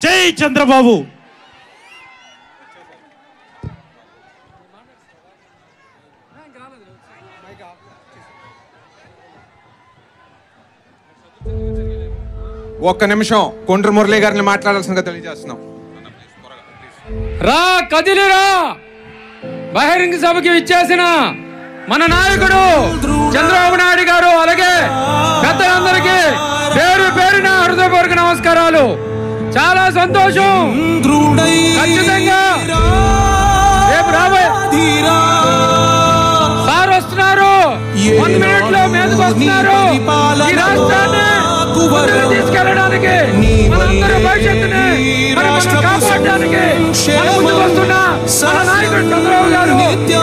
జై చంద్రబాబు. ఒక్క నిమిషం కొండ్రు మురళి గారిని మాట్లాడాల్సిందిగా తెలియజేస్తున్నాం. రా కదిలిరా. బహిరంగ సభకి ఇచ్చేసిన మన నాయకుడు చంద్రబాబు నాయుడు గారు, అలాగే పెద్దలందరికీ పేరు పేరున హృదయపూర్వక నమస్కారాలు. చాలా సంతోషం. ఖచ్చితంగా రేపు రాబోయే సార్ వస్తున్నారు, 1 minute లో మీదకి వస్తున్నారు. ఈ రాష్ట్రాన్ని తీసుకెళ్ళడానికి, మనందరి భవిష్యత్తుని కాపాడడానికి ముందుకు వస్తున్న మన నాయకుడు చంద్రబాబు గారు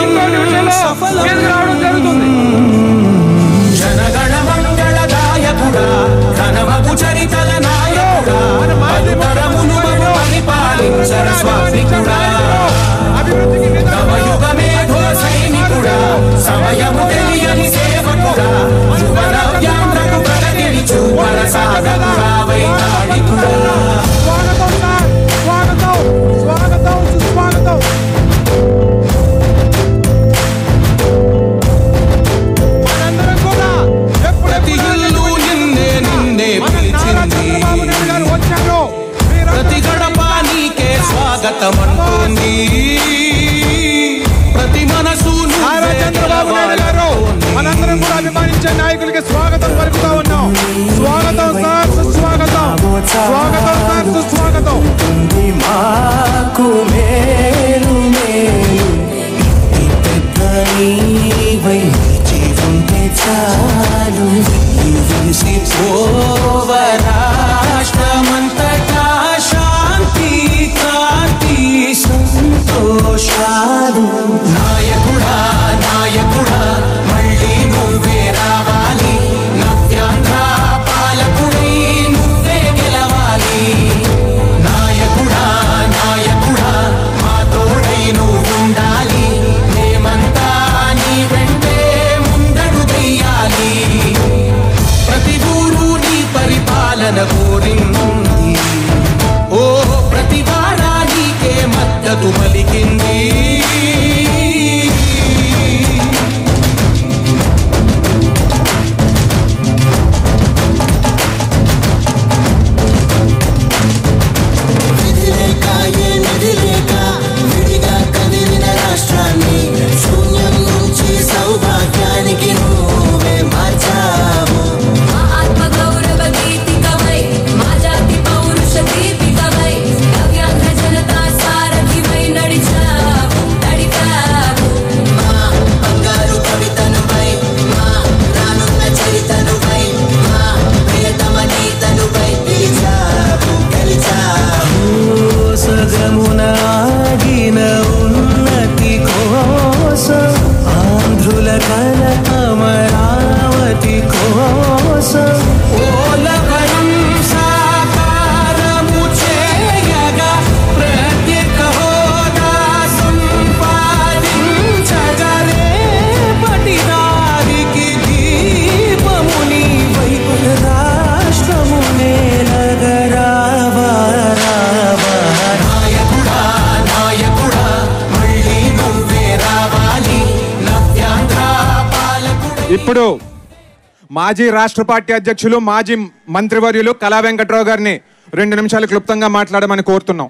ఇంకో నిమిషంలో మీదకి రావడం జరుగుతుంది. ప్రతి గడప నీకే స్వాగతం అంటుంది, ప్రతి మనసు చంద్రబాబు నాయుడు గారు మనందరం కూడా అభిమానించే నాయకులకి స్వాగతం పలుకుతా ఉన్నాం. స్వాగతం సార్, సుస్వాగతం. స్వాగతం సార్, సుస్వాగతం. మాకు మేలు మేలు జీవంతే చాలు, రాష్ట్రమంతటా శాంతి కాంతి సంతోషాలు. నాయకుడా నాయకుడా మళ్ళీ నువ్వే రావాలి, నవ్యాంధ్ర పాలకుడై నువ్వే గెలవాలి. నాయకుడా నాయకుడా మా తోడై నువ్వుండాలి, మేమంతా నీ వెంటే ముందడుగెయ్యాలి. ప్రతి ఊరు నీ పరిపాలన కోరింది, ఓ ప్రతి వాడా నీకే మద్దతు పలికింది. అమరావతి కోసం ఓలవరం సాకారము చేయగా, ప్రత్యేక హోదా సంపాదించగలే పటిదారికి దీపముని వైపు రాష్ట్రము నేలగరావా. నాయకుడా నాయకుడా మళ్ళీ నువ్వే రావాలి, నవ్యాంధ్ర. ఇప్పుడు మాజీ రాష్ట్ర పార్టీ అధ్యక్షులు, మాజీ మంత్రివర్యులు కళా వెంకట్రావు గారిని 2 నిమిషాలు క్లుప్తంగా మాట్లాడమని కోరుతున్నాం.